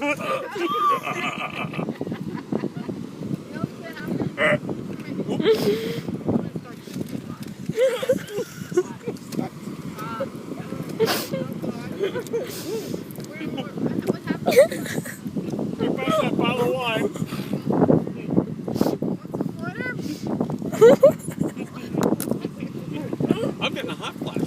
That bottle of wine. I'm getting a hot flash.